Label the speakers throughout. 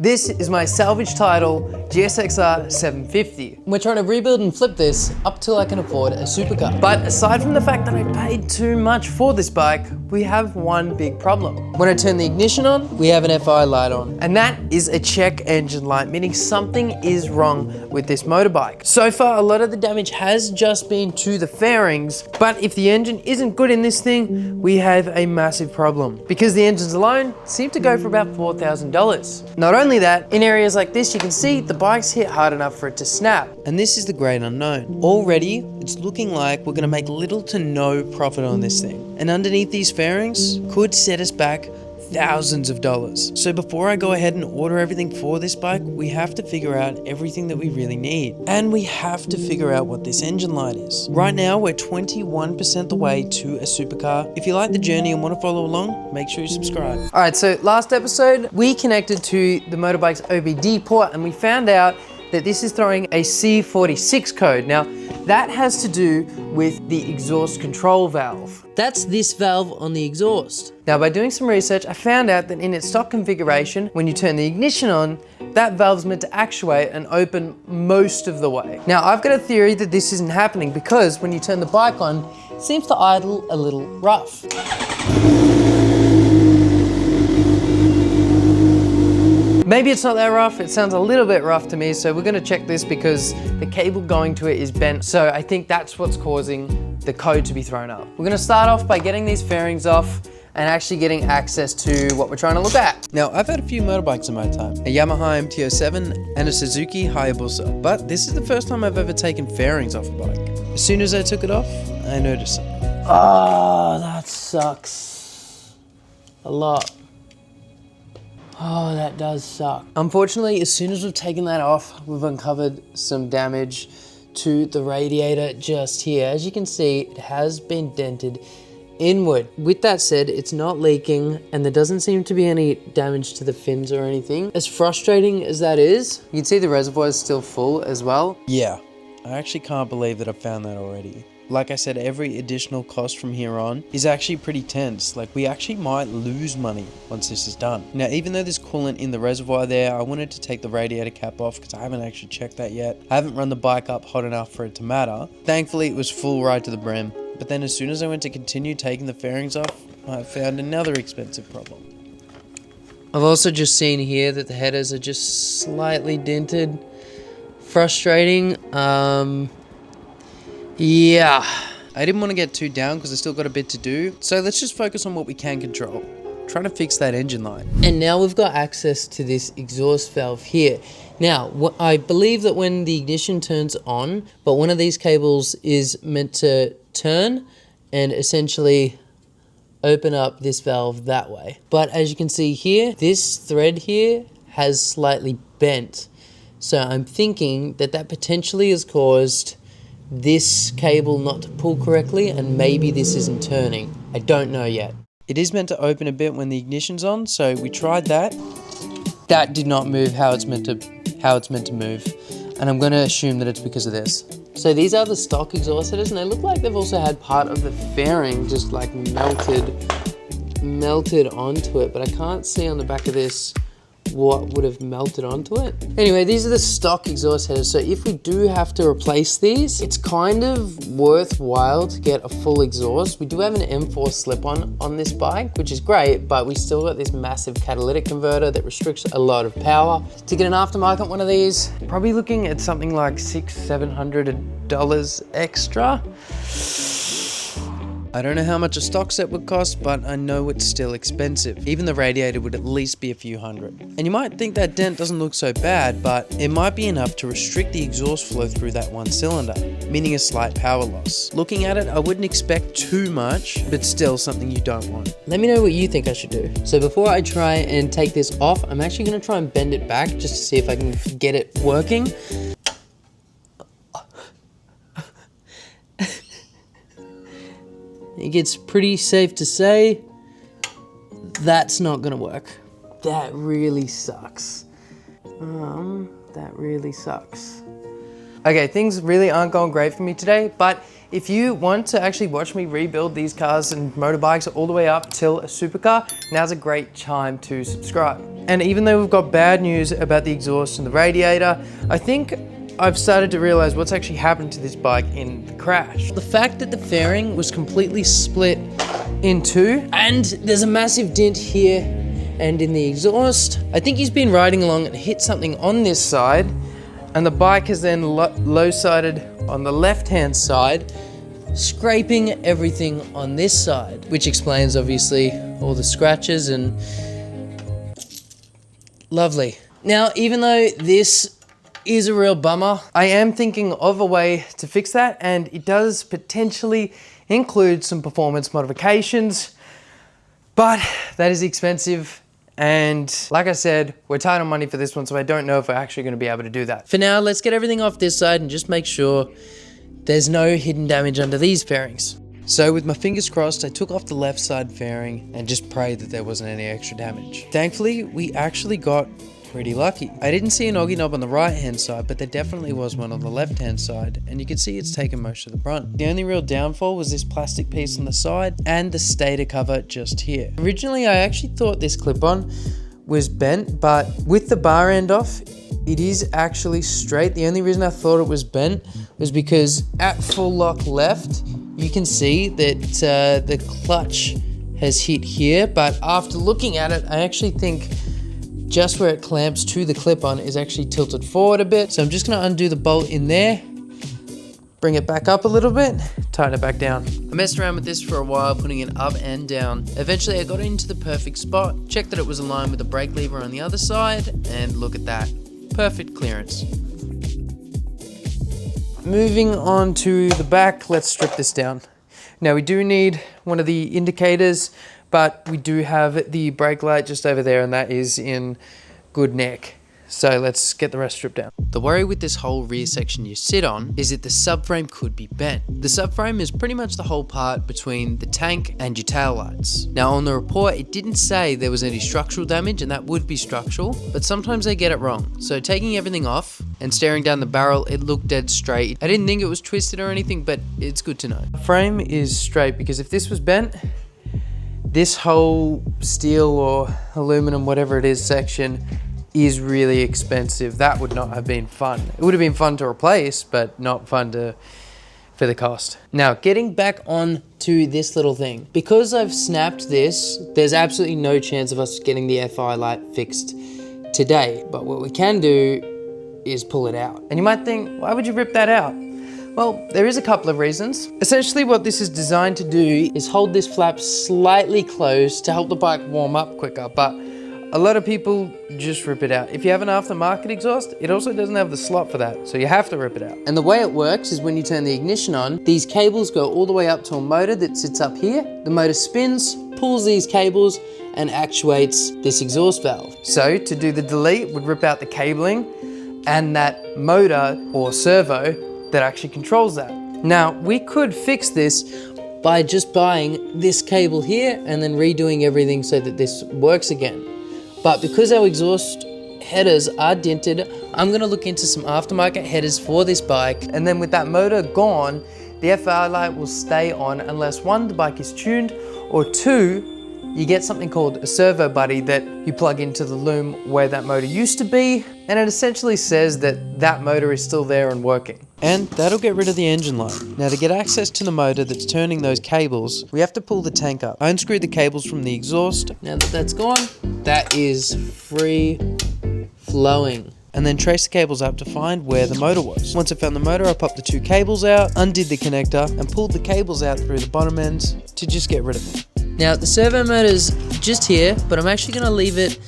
Speaker 1: This is my salvage title GSX-R750. We're trying to rebuild and flip this up till I can afford a supercar. But aside from the fact that I paid too much for this bike, we have one big problem. When I turn the ignition on, we have an FI light on. And that is a check engine light, meaning something is wrong with this motorbike. So far, a lot of the damage has just been to the fairings, but if the engine isn't good in this thing, we have a massive problem. Because the engines alone seem to go for about $4,000. Not only that, in areas like this, you can see the bike's hit hard enough for it to snap. And this is the great unknown. Already, it's looking like we're gonna make little to no profit on this thing. And underneath these fairings could set us back thousands of dollars. So before I go ahead and order everything for this bike, we have to figure out everything that we really need. And we have to figure out what this engine light is. Right now, we're 21% the way to a supercar. If you like the journey and want to follow along, make sure you subscribe. All right, so last episode, we connected to the motorbike's OBD port and we found out that this is throwing a C46 code. Now, that has to do with the exhaust control valve. That's this valve on the exhaust. Now, by doing some research, I found out that in its stock configuration, when you turn the ignition on, that valve's meant to actuate and open most of the way. Now, I've got a theory that this isn't happening because when you turn the bike on, it seems to idle a little rough. Maybe it's not that rough, it sounds a little bit rough to me, so we're gonna check this because the cable going to it is bent, so I think that's what's causing the code to be thrown up. We're gonna start off by getting these fairings off and actually getting access to what we're trying to look at. Now, I've had a few motorbikes in my time, a Yamaha MT-07 and a Suzuki Hayabusa, but this is the first time I've ever taken fairings off a bike. As soon as I took it off, I noticed something. Oh, that sucks a lot. Oh, that does suck. Unfortunately, as soon as we've taken that off, we've uncovered some damage to the radiator just here. As you can see, it has been dented inward. With that said, it's not leaking and there doesn't seem to be any damage to the fins or anything. As frustrating as that is, you can see the reservoir is still full as well. Yeah, I actually can't believe that I found that already. Like I said, every additional cost from here on is actually pretty tense. Like, we actually might lose money once this is done. Now, even though there's coolant in the reservoir there, I wanted to take the radiator cap off because I haven't actually checked that yet. I haven't run the bike up hot enough for it to matter. Thankfully, it was full right to the brim. But then as soon as I went to continue taking the fairings off, I found another expensive problem. I've also just seen here that the headers are just slightly dented. Frustrating. Yeah, I didn't want to get too down because I still got a bit to do. So let's just focus on what we can control. Trying to fix that engine light. And now we've got access to this exhaust valve here. Now, I believe that when the ignition turns on, but one of these cables is meant to turn and essentially open up this valve that way. But as you can see here, this thread here has slightly bent. So I'm thinking that that potentially has caused this cable not to pull correctly, and maybe this isn't turning. I don't know yet. It is meant to open a bit when the ignition's on, so we tried that. That did not move how it's meant to move, and I'm going to assume that it's because of this. So these are the stock exhaust headers, and they look like they've also had part of the fairing just like melted onto it, but I can't see on the back of this what would have melted onto it. Anyway, these are the stock exhaust headers, so if we do have to replace these, it's kind of worthwhile to get a full exhaust. We do have an M4 slip-on on this bike, which is great, but we still got this massive catalytic converter that restricts a lot of power. To get an aftermarket one of these, probably looking at something like $600-700 extra. I don't know how much a stock set would cost, but I know it's still expensive. Even the radiator would at least be a few hundred. And you might think that dent doesn't look so bad, but it might be enough to restrict the exhaust flow through that one cylinder, meaning a slight power loss. Looking at it, I wouldn't expect too much, but still something you don't want. Let me know what you think I should do. So before I try and take this off, I'm actually gonna try and bend it back just to see if I can get it working. I think it's pretty safe to say that's not gonna work. That really sucks. That really sucks. Okay, things really aren't going great for me today, but If you want to actually watch me rebuild these cars and motorbikes all the way up till a supercar, now's a great time to subscribe. And even though we've got bad news about the exhaust and the radiator, I think I've started to realize what's actually happened to this bike in the crash. The fact that the fairing was completely split in two, and there's a massive dent here and in the exhaust. I think he's been riding along and hit something on this side, and the bike has then low-sided on the left-hand side, scraping everything on this side, which explains obviously all the scratches and lovely. Now, even though this is a real bummer, I am thinking of a way to fix that, and it does potentially include some performance modifications, but that is expensive. And like I said, we're tight on money for this one, so I don't know if we're actually going to be able to do that. For now, let's get everything off this side and just make sure there's no hidden damage under these fairings. So with my fingers crossed, I took off the left side fairing and just prayed that there wasn't any extra damage. Thankfully, we actually got pretty lucky. I didn't see an oggy knob on the right hand side, but there definitely was one on the left hand side, and you can see it's taken most of the brunt. The only real downfall was this plastic piece on the side and the stator cover just here. Originally, I actually thought this clip-on was bent, but with the bar end off, it is actually straight. The only reason I thought it was bent was because at full lock left, you can see that the clutch has hit here, but after looking at it, I actually think just where it clamps to the clip-on is actually tilted forward a bit. So I'm just gonna undo the bolt in there, bring it back up a little bit, tighten it back down. I messed around with this for a while, putting it up and down. Eventually I got it into the perfect spot, checked that it was aligned with the brake lever on the other side, and look at that, perfect clearance. Moving on to the back, let's strip this down. Now we do need one of the indicators, but we do have the brake light just over there, and that is in good nick. So let's get the rest stripped down. The worry with this whole rear section you sit on is that the subframe could be bent. The subframe is pretty much the whole part between the tank and your tail lights. Now on the report, it didn't say there was any structural damage, and that would be structural, but sometimes they get it wrong. So taking everything off and staring down the barrel, it looked dead straight. I didn't think it was twisted or anything, but it's good to know. The frame is straight, because if this was bent, this whole steel or aluminum, whatever it is, section is really expensive. That would not have been fun. It would have been fun to replace, but not fun for the cost. Now, getting back on to this little thing. Because I've snapped this, there's absolutely no chance of us getting the FI light fixed today. But what we can do is pull it out. And you might think, why would you rip that out? Well, there is a couple of reasons. Essentially what this is designed to do is hold this flap slightly closed to help the bike warm up quicker, but a lot of people just rip it out. If you have an aftermarket exhaust, it also doesn't have the slot for that, so you have to rip it out. And the way it works is when you turn the ignition on, these cables go all the way up to a motor that sits up here. The motor spins, pulls these cables, and actuates this exhaust valve. So to do the delete, would rip out the cabling and that motor or servo that actually controls that. Now, we could fix this by just buying this cable here and then redoing everything so that this works again. But because our exhaust headers are dented, I'm gonna look into some aftermarket headers for this bike, and then with that motor gone, the FI light will stay on unless one, the bike is tuned, or two, you get something called a servo buddy that you plug into the loom where that motor used to be, and it essentially says that that motor is still there and working. And that'll get rid of the engine light. Now to get access to the motor that's turning those cables, we have to pull the tank up. I unscrewed the cables from the exhaust. Now that that's gone, that is free flowing. And then trace the cables up to find where the motor was. Once I found the motor, I popped the two cables out, undid the connector, and pulled the cables out through the bottom ends to just get rid of them. Now the servo motor's just here, but I'm actually gonna leave it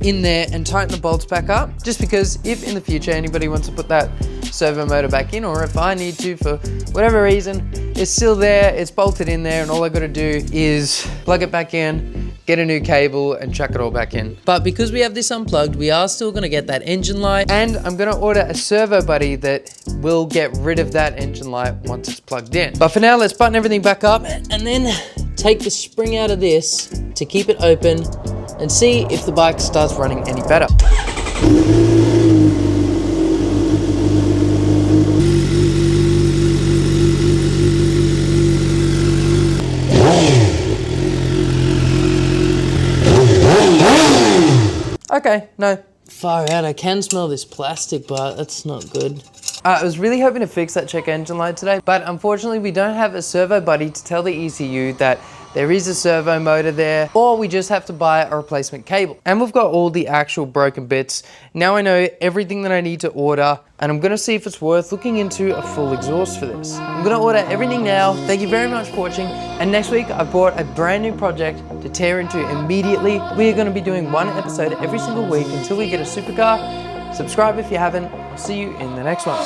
Speaker 1: in there and tighten the bolts back up, just because if in the future anybody wants to put that servo motor back in, or if I need to for whatever reason, it's still there, it's bolted in there, and all I gotta do is plug it back in, get a new cable, and chuck it all back in. But because we have this unplugged, we are still gonna get that engine light, and I'm gonna order a servo buddy that will get rid of that engine light once it's plugged in. But for now, let's button everything back up and then take the spring out of this to keep it open and see if the bike starts running any better. Okay, no. Far out, I can smell this plastic, but that's not good. I was really hoping to fix that check engine light today, but unfortunately we don't have a servo buddy to tell the ECU that there is a servo motor there, or we just have to buy a replacement cable. And we've got all the actual broken bits. Now I know everything that I need to order, and I'm gonna see if it's worth looking into a full exhaust for this. I'm gonna order everything now. Thank you very much for watching. And next week I brought a brand new project to tear into immediately. We are gonna be doing one episode every single week until we get a supercar. Subscribe if you haven't. I'll see you in the next one.